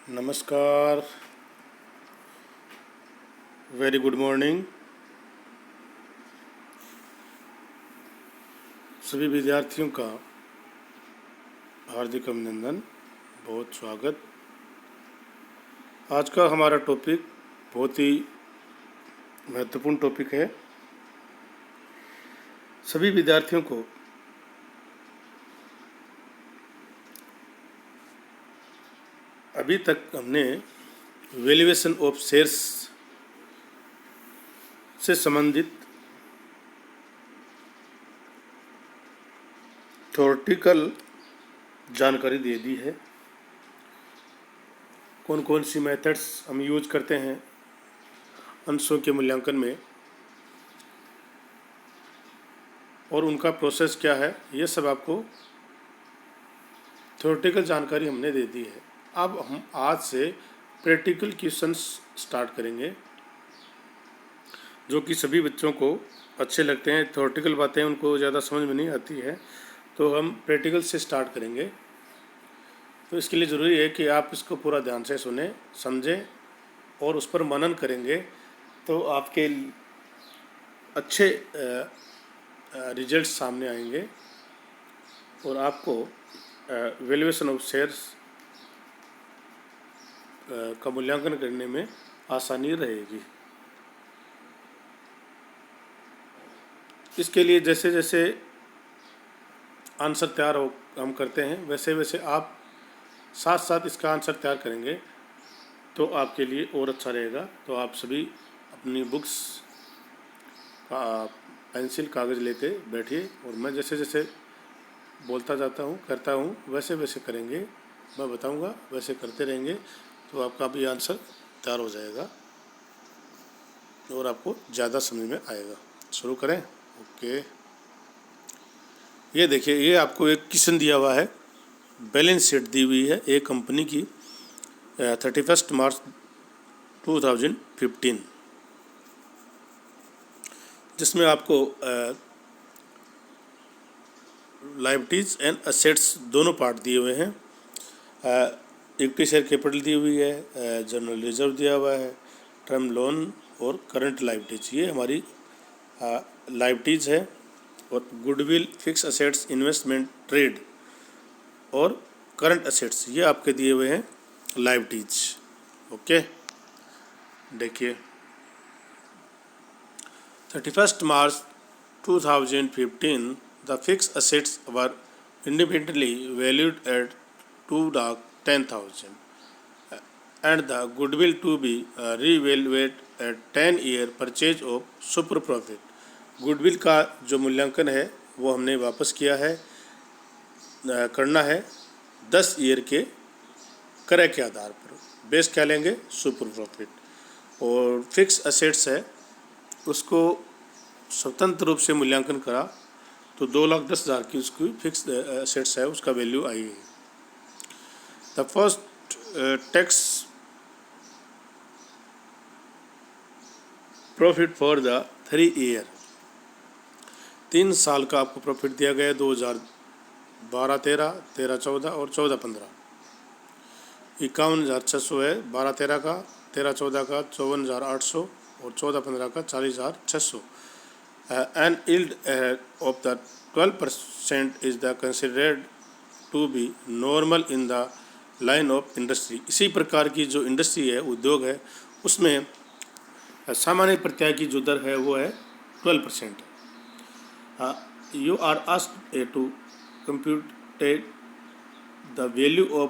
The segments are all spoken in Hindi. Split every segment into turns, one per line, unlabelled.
नमस्कार। वेरी गुड मॉर्निंग सभी विद्यार्थियों का हार्दिक अभिनंदन, बहुत स्वागत। आज का हमारा टॉपिक बहुत ही महत्वपूर्ण टॉपिक है। सभी विद्यार्थियों को अभी तक हमने वैल्यूएशन ऑफ शेयर्स से संबंधित थ्योरेटिकल जानकारी दे दी है। कौन कौन सी मेथड्स हम यूज करते हैं अंशों के मूल्यांकन में और उनका प्रोसेस क्या है, ये सब आपको थ्योरेटिकल जानकारी हमने दे दी है। अब हम आज से प्रैक्टिकल क्वेश्चंस स्टार्ट करेंगे जो कि सभी बच्चों को अच्छे लगते हैं। थ्योरेटिकल बातें उनको ज़्यादा समझ में नहीं आती है, तो हम प्रैक्टिकल से स्टार्ट करेंगे। तो इसके लिए ज़रूरी है कि आप इसको पूरा ध्यान से सुने, समझें और उस पर मनन करेंगे तो आपके अच्छे रिजल्ट्स सामने आएंगे और आपको वैल्यूएशन ऑफ शेयर्स का मूल्यांकन करने में आसानी रहेगी। इसके लिए जैसे जैसे आंसर तैयार हो हम करते हैं, वैसे वैसे आप साथ साथ इसका आंसर तैयार करेंगे तो आपके लिए और अच्छा रहेगा। तो आप सभी अपनी बुक्स पेंसिल कागज़ लेके बैठिए और मैं जैसे जैसे बोलता जाता हूँ, करता हूँ, वैसे वैसे करेंगे। मैं बताऊँगा, वैसे करते रहेंगे तो आपका भी आंसर तैयार हो जाएगा और आपको ज़्यादा समझ में आएगा। शुरू करें? ओके। ये देखिए, ये आपको एक क्वेश्चन दिया हुआ है, बैलेंस शीट दी हुई है एक कंपनी की 31 मार्च 2015, जिसमें आपको लायबिलिटीज़ एंड असेट्स दोनों पार्ट दिए हुए हैं। इक्विटी शेयर कैपिटल दी हुई है, जनरल रिजर्व दिया हुआ है, टर्म लोन और करंट लायबिलिटीज़, ये हमारी लायबिलिटीज़ है। और goodwill, fix assets, investment, trade और करंट असेट्स, ये आपके दिए हुए हैं लायबिलिटीज़। ओके, देखिए 31 मार्च 2015 the fixed assets were independently valued at 2,10,000 and the goodwill to be revalued at 10-year purchase of super profit। Goodwill का जो मूल्यांकन है वो हमने वापस किया है, करना है 10 ईयर के क्रय के आधार पर। बेस क्या लेंगे? Super profit. और फिक्स असेट्स है, उसको स्वतंत्र रूप से मूल्यांकन करा तो 2,10,000 की उसकी फिक्स असेट्स है, उसका वैल्यू आई है। The first tax profit for the 3 year, 3 साल का आपको प्रॉफिट दिया गया है। 2012-13, 13-14 और 14-15। 51,600 है 12-13 का, 13-14 का 54,800 और 14-15 का 40,600। An yield of the 12% is the considered to be normal in the line of industry। इसी प्रकार की जो इंडस्ट्री है, उद्योग है, उसमें सामान्य प्रत्याय की जो दर है वो है 12%। You are asked to compute the value of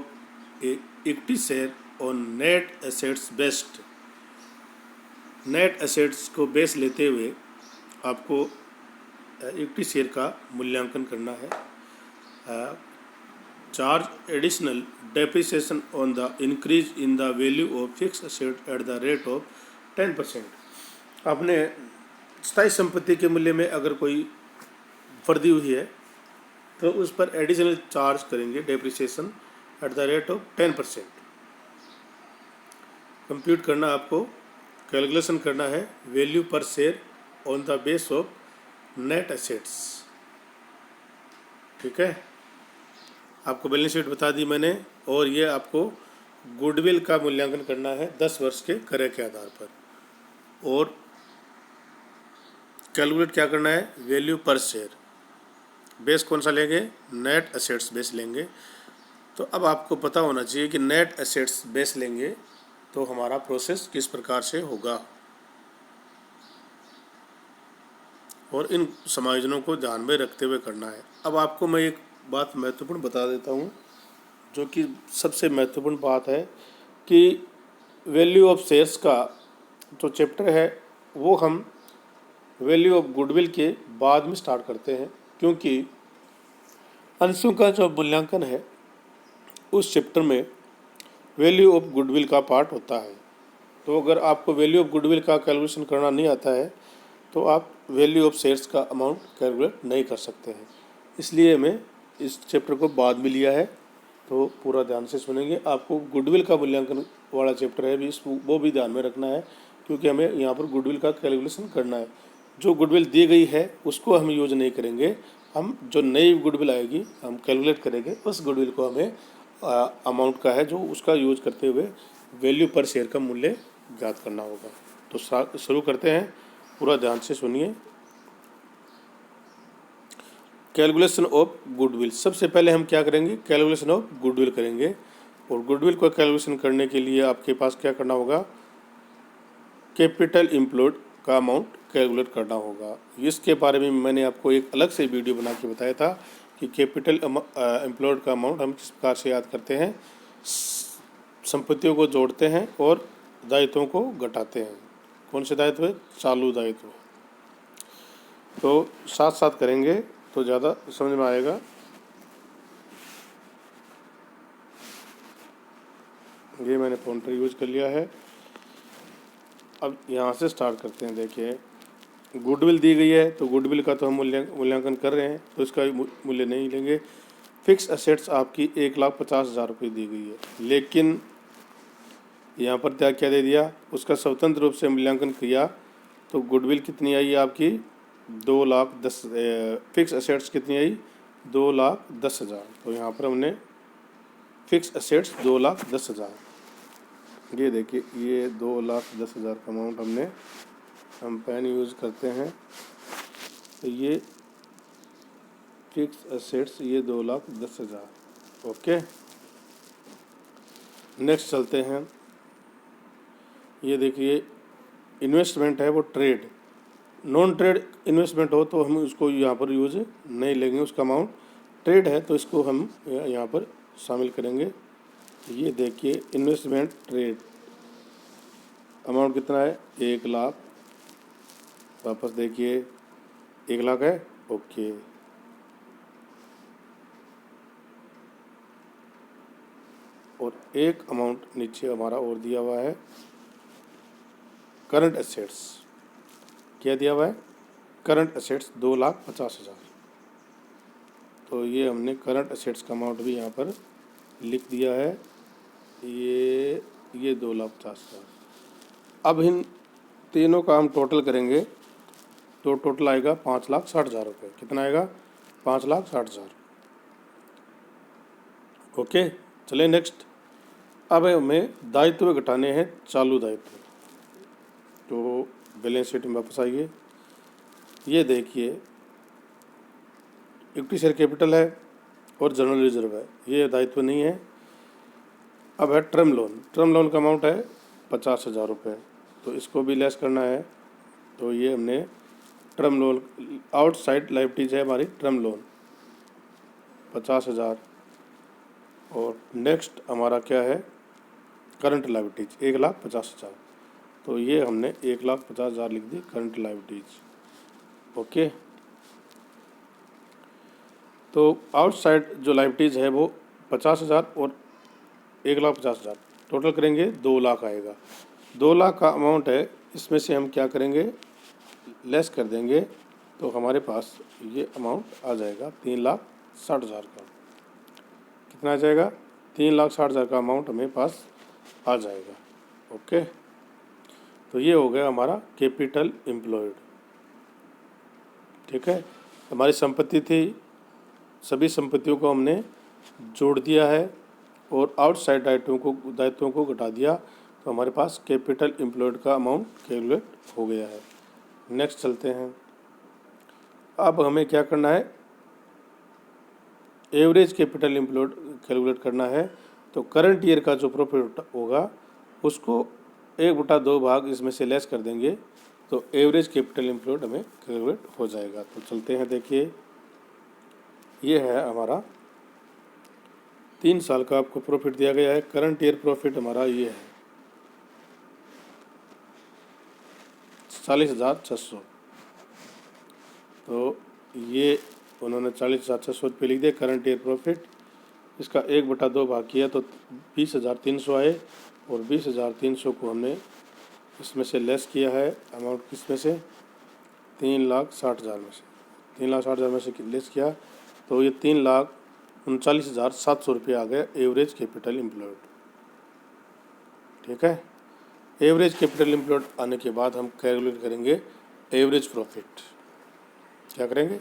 a equity share on net assets based। Net assets को बेस लेते हुए आपको इक्विटी शेयर का मूल्यांकन करना है। Charge additional depreciation on the increase in the value of fix asset at the rate of 10%। आपने स्थायी संपत्ति के मूल्य में अगर कोई वृद्धि हुई है तो उस पर एडिशनल चार्ज करेंगे, depreciation at the rate of 10%। Compute करना, आपको कैलकुलेशन करना है वैल्यू पर share on the base of net assets. ठीक है, आपको बैलेंस शीट बता दी मैंने और ये आपको गुडविल का मूल्यांकन करना है 10 वर्ष के क्रय के आधार पर, और कैलकुलेट क्या करना है, वैल्यू पर शेयर। बेस कौन सा लेंगे, नेट एसेट्स बेस लेंगे। तो अब आपको पता होना चाहिए कि नेट एसेट्स बेस लेंगे तो हमारा प्रोसेस किस प्रकार से होगा, और इन समायोजनों को ध्यान में रखते हुए करना है। अब आपको मैं एक बात महत्वपूर्ण बता देता हूँ, जो कि सबसे महत्वपूर्ण बात है कि वैल्यू ऑफ शेयर्स का जो चैप्टर है वो हम वैल्यू ऑफ गुडविल के बाद में स्टार्ट करते हैं, क्योंकि अंशों का जो मूल्यांकन है उस चैप्टर में वैल्यू ऑफ गुडविल का पार्ट होता है। तो अगर आपको वैल्यू ऑफ गुडविल का कैलकुलेशन करना नहीं आता है तो आप वैल्यू ऑफ शेयर्स का अमाउंट कैलकुलेट नहीं कर सकते हैं। इसलिए मैं इस चैप्टर को बाद में लिया है, तो पूरा ध्यान से सुनेंगे। आपको गुडविल का मूल्यांकन वाला चैप्टर है भी, वो भी ध्यान में रखना है, क्योंकि हमें यहाँ पर गुडविल का कैलकुलेशन करना है। जो गुडविल दी गई है उसको हम यूज नहीं करेंगे, हम जो नई गुडविल आएगी हम कैलकुलेट करेंगे, उस गुडविल को हमें अमाउंट का है जो उसका यूज करते हुए वैल्यू पर शेयर का मूल्य ज्ञात करना होगा। तो शुरू करते हैं, पूरा ध्यान से सुनिए। कैलकुलेशन ऑफ गुडविल, सबसे पहले हम क्या करेंगे, कैलकुलेशन ऑफ गुडविल करेंगे। और गुडविल को कैलकुलेशन करने के लिए आपके पास क्या करना होगा, कैपिटल एम्प्लॉयड का अमाउंट कैलकुलेट करना होगा। इसके बारे में मैंने आपको एक अलग से वीडियो बना के बताया था कि कैपिटल एम्प्लॉयड का अमाउंट हम किस प्रकार से याद करते हैं। संपत्तियों को जोड़ते हैं और दायित्वों को घटाते हैं। कौन से दायित्व है, चालू दायित्व। तो साथ साथ करेंगे तो ज़्यादा समझ में आएगा। ये मैंने पॉइंटर यूज कर लिया है। अब यहाँ से स्टार्ट करते हैं। देखिए, गुडविल दी गई है तो गुडविल का तो हम मूल्यांकन कर रहे हैं, तो इसका मूल्य नहीं लेंगे। फिक्स एसेट्स आपकी 1,50,000 रुपये दी गई है, लेकिन यहाँ पर क्या दे दिया, उसका स्वतंत्र रूप से मूल्यांकन किया तो गुडविल कितनी आई आपकी 2,10,000। फिक्स एसेट्स कितनी आई 2,10,000। तो यहाँ पर हमने फिक्स एसेट्स 2,10,000। ये देखिए, ये 2,10,000 का अमाउंट हम पेन यूज़ करते हैं। तो ये फिक्स एसेट्स ये 2,10,000। ओके, नेक्स्ट चलते हैं। ये देखिए, इन्वेस्टमेंट है वो ट्रेड, नॉन ट्रेड इन्वेस्टमेंट हो तो हम उसको यहाँ पर यूज नहीं लेंगे, उसका अमाउंट। ट्रेड है तो इसको हम यहाँ पर शामिल करेंगे। ये देखिए, इन्वेस्टमेंट ट्रेड अमाउंट कितना है 1,00,000। वापस देखिए 1,00,000 है। ओके, और एक अमाउंट नीचे हमारा और दिया हुआ है, करंट एसेट्स। क्या दिया हुआ है, करंट एसेट्स 2,50,000। तो ये हमने करंट एसेट्स का अमाउंट भी यहाँ पर लिख दिया है। ये 2,50,000। अब इन तीनों का हम टोटल करेंगे तो टोटल आएगा 5,60,000 रुपये। कितना आएगा, 5,60,000। ओके, चले नेक्स्ट। अब हमें दायित्व घटाने हैं, चालू दायित्व। तो बैलेंस शीट में वापस आइए। ये देखिए, इक्विटी शेयर कैपिटल है और जनरल रिजर्व है, ये दायित्व नहीं है। अब है टर्म लोन। टर्म लोन का अमाउंट है 50,000 रुपये, तो इसको भी लेस करना है। तो ये हमने टर्म लोन, आउटसाइड लायबिलिटीज है हमारी टर्म लोन 50,000। और नेक्स्ट हमारा क्या है, करंट लायबिलिटीज 1,50,000। तो ये हमने 1,50,000 लिख दी करंट लायबिलिटीज। ओके, तो आउटसाइड जो लायबिलिटीज है वो 50,000 और 1,50,000 टोटल करेंगे 2,00,000 आएगा। 2,00,000 का अमाउंट है, इसमें से हम क्या करेंगे, लेस कर देंगे। तो हमारे पास ये अमाउंट आ जाएगा 3,60,000 का। कितना आ जाएगा, 3,60,000 का अमाउंट हमें पास आ जाएगा। ओके, तो ये हो गया हमारा कैपिटल एम्प्लॉयड। ठीक है, हमारी संपत्ति थी, सभी संपत्तियों को हमने जोड़ दिया है और आउटसाइड दायित्वों को घटा दिया तो हमारे पास कैपिटल एम्प्लॉयड का अमाउंट कैलकुलेट हो गया है। नेक्स्ट चलते हैं। अब हमें क्या करना है, एवरेज कैपिटल एम्प्लॉयड कैलकुलेट करना है। तो करंट ईयर का जो प्रॉफिट होगा उसको 1/2 भाग इसमें से लेस कर देंगे तो एवरेज कैपिटल एम्प्लॉयड हमें कैलकुलेट हो जाएगा। तो चलते हैं, देखिए ये है हमारा 3 साल का आपको प्रॉफिट दिया गया है। करंट ईयर प्रॉफिट हमारा ये है 40,600। तो ये उन्होंने 40,600 रुपये लिख दिया करंट ईयर प्रॉफिट। इसका 1/2 भाग किया तो 20,300 आए और 20,300 को हमने इसमें से लेस किया है अमाउंट, किसमें से 3,60,000 में से 3,60,000 में से लेस किया तो ये 3,39,700 रुपये आ गया एवरेज कैपिटल एम्प्लॉयड। ठीक है, एवरेज कैपिटल एम्प्लॉयड आने के बाद हम कैलकुलेट करेंगे एवरेज प्रॉफिट। क्या करेंगे,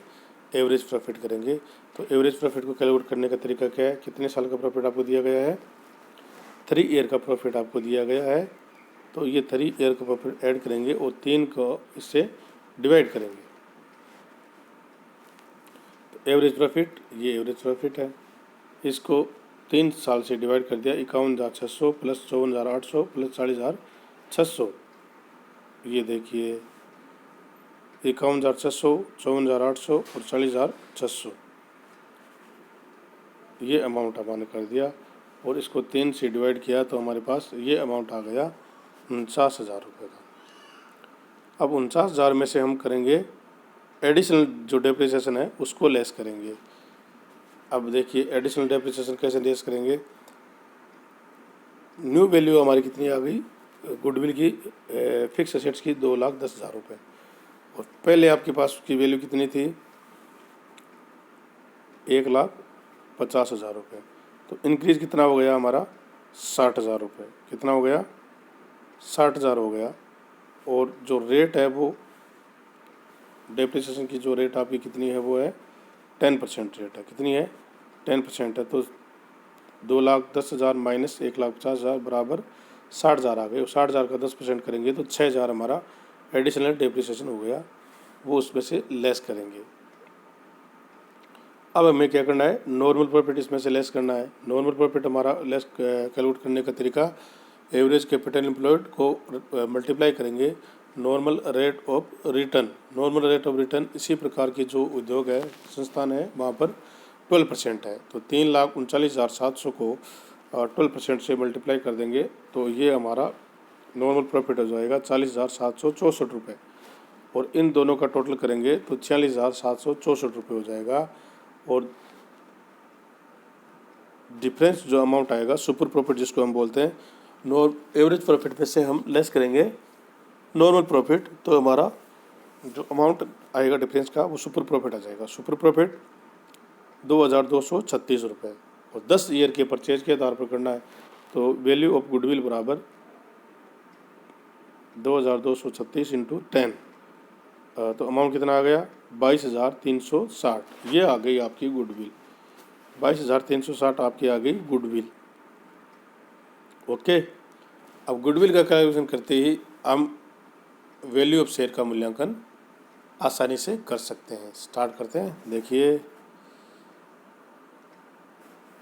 एवरेज प्रॉफिट करेंगे। तो एवरेज प्रॉफिट को कैलकुलेट करने का तरीका क्या है, कितने साल का प्रॉफिट आपको दिया गया है, 3 ईयर का प्रॉफिट आपको दिया गया है। तो ये 3 ईयर का प्रॉफिट ऐड करेंगे और 3 को इससे डिवाइड करेंगे। तो एवरेज प्रॉफिट, ये एवरेज प्रॉफिट है, इसको 3 साल से डिवाइड कर दिया। 51,600 प्लस 54,800 प्लस 40,600। ये देखिए 51,600, 54,800 और 40,600 ये अमाउंट हमने कर दिया और इसको 3 से डिवाइड किया तो हमारे पास ये अमाउंट आ गया 49,000 रुपये का। अब 49,000 में से हम करेंगे एडिशनल जो डेप्रिसिएशन है उसको लेस करेंगे। अब देखिए एडिशनल डेप्रिसिएशन कैसे लेस करेंगे। न्यू वैल्यू हमारी कितनी आ गई गुडविल की, फिक्स एसेट्स की 2,10,000 रुपये, और पहले आपके पास उसकी वैल्यू कितनी थी 1,50,000 रुपये। तो इंक्रीज़ कितना हो गया हमारा 60,000 रुपये। कितना हो गया 60,000 हो गया। और जो रेट है वो डेप्रिसिएशन की जो रेट आपकी कितनी है वो है 10% रेट है। कितनी है 10% है। तो 2,10,000 माइनस 1,50,000 बराबर 60,000 आ गए। और 60,000 का 10% करेंगे तो 6,000 हमारा एडिशनल डेप्रिसिएशन हो गया, वो उसमें से लेस करेंगे। अब हमें क्या करना है, नॉर्मल प्रॉफिट इसमें से लेस करना है। नॉर्मल प्रॉफिट हमारा लेस कैलकुलेट करने का तरीका एवरेज कैपिटल एम्प्लॉयड को मल्टीप्लाई करेंगे normal rate of return. Normal rate of return इसी प्रकार के जो उद्योग है, संस्थान है, वहाँ पर 12% है। तो 3,39,700 को 12% से मल्टीप्लाई कर देंगे तो ये हमारा नॉर्मल प्रॉफिट हो जाएगा 40,764 रुपये। और इन दोनों का टोटल करेंगे तो 46,764 रुपये हो जाएगा। और डिफरेंस जो अमाउंट आएगा सुपर प्रॉफिट जिसको हम बोलते हैं, एवरेज प्रॉफिट में से हम लेस करेंगे नॉर्मल प्रॉफिट, तो हमारा जो अमाउंट आएगा डिफरेंस का वो सुपर प्रॉफिट आ जाएगा। सुपर प्रॉफिट 2,236 रुपये। और 10 ईयर के परचेज के आधार पर करना है तो वैल्यू ऑफ गुडविल बराबर 2,236 इंटू 10, तो अमाउंट कितना आ गया 22,360। ये आ गई आपकी गुडविल, 22,360 आपकी आ गई गुडविल। ओके, अब गुडविल का कैलकुलेशन करते ही हम वैल्यू ऑफ शेयर का मूल्यांकन आसानी से कर सकते हैं। स्टार्ट करते हैं। देखिए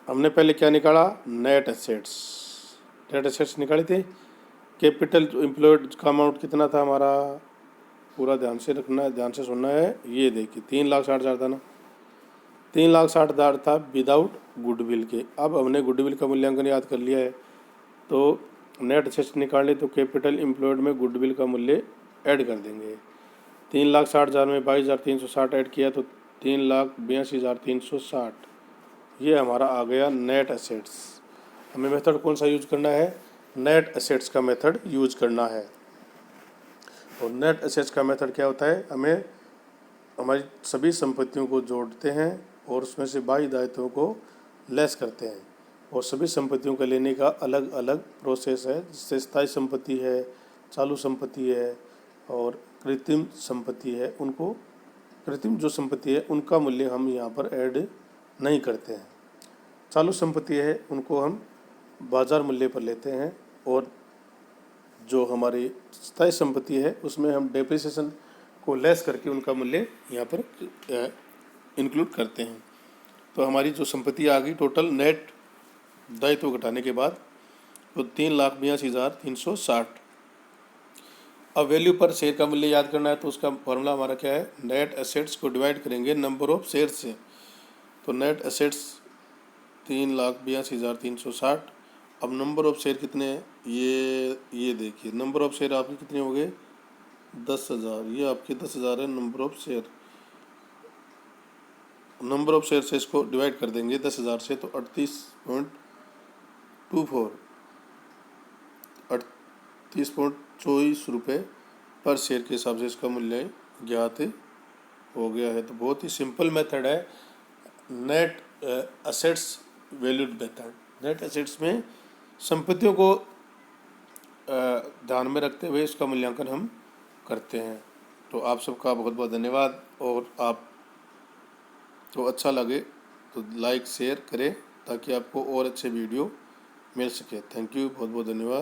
हमने पहले क्या निकाला, नेट एसेट्स। नेट एसेट्स निकाले थे। कैपिटल एम्प्लॉयड का अमाउंट कितना था हमारा, पूरा ध्यान से रखना है, ध्यान से सुनना है। ये देखिए 3,60,000 था ना, 3,60,000 था विदाउट गुडविल के। अब हमने गुडविल का मूल्यांकन याद कर लिया है तो नेट एसेट्स निकालने तो कैपिटल एम्प्लॉयड में गुडविल का मूल्य ऐड कर देंगे। 3,60,000 में 22,360 ऐड किया तो 3,82,360, ये हमारा आ गया नेट एसेट्स। हमें मेथड कौन सा यूज करना है, नेट एसेट्स का मेथड यूज करना है। और नेट एसेट्स का मेथड क्या होता है, हमें हमारी सभी संपत्तियों को जोड़ते हैं और उसमें से बाह्य दायित्वों को लेस करते हैं। और सभी संपत्तियों का लेने का अलग अलग प्रोसेस है, जिससे स्थायी संपत्ति है, चालू संपत्ति है और कृत्रिम संपत्ति है। उनको कृत्रिम जो संपत्ति है उनका मूल्य हम यहाँ पर ऐड नहीं करते हैं। चालू संपत्ति है उनको हम बाज़ार मूल्य पर लेते हैं और जो हमारी स्थायी संपत्ति है उसमें हम डेप्रिसिएशन को लेस करके उनका मूल्य यहाँ पर इंक्लूड करते हैं। तो हमारी जो संपत्ति आ गई टोटल नेट दायित्व घटाने के बाद तो 3,82,360। अब वैल्यू पर शेयर का मूल्य याद करना है तो उसका फॉर्मूला हमारा क्या है, नेट एसेट्स को डिवाइड करेंगे नंबर ऑफ शेयर से। तो नेट एसेट्स 3,82,360। अब नंबर ऑफ शेयर कितने हैं, ये देखिए नंबर ऑफ शेयर आपके कितने हो गए 10,000। ये आपके 10,000 है number of share. Number of share से इसको डिवाइड कर देंगे 10,000 से तो 38.24 रुपये पर शेयर के हिसाब से इसका मूल्य ज्ञात हो गया है। तो बहुत ही सिंपल मेथड है net assets valued method. Net assets में संपत्तियों को ध्यान में रखते हुए इसका मूल्यांकन हम करते हैं। तो आप सबका बहुत बहुत धन्यवाद, और आप तो अच्छा लगे तो लाइक शेयर करें ताकि आपको और अच्छे वीडियो मिल सके। थैंक यू, बहुत बहुत धन्यवाद।